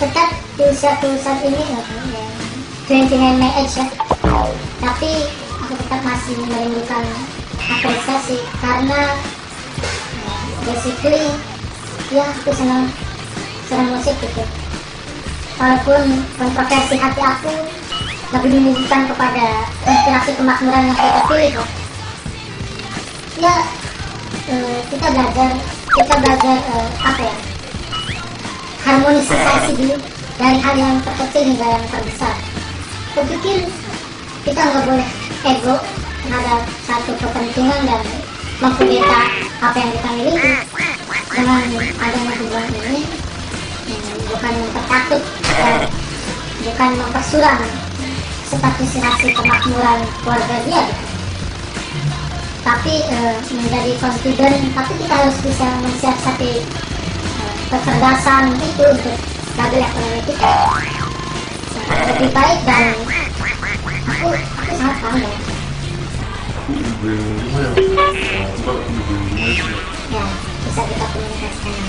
tetap di usiaku saat ini ya, 29 my age ya, tapi aku tetap masih merindukan apresiasi karena basically ya aku senang musik gitu. Walaupun kontroversi hati aku lebih menunjukkan kepada inspirasi kemakmuran yang kita pilih kok. Ya kita belajar apa ya, harmonisasi dulu dari hal yang terkecil hingga yang terbesar. Aku pikir kita nggak boleh ego terhadap satu kepentingan dan mengkudeta apa yang kita miliki. Dengan adanya hubungan ini bukan mempertakut dan bukan mempersuram statisasi kemakmuran keluarga dia gitu. Tapi menjadi confident, tapi kita harus bisa mensiasati kecerdasan itu untuk stabil ekonomi kita lebih baik, dan aku sangat bangga ya bisa kita komunikasikan.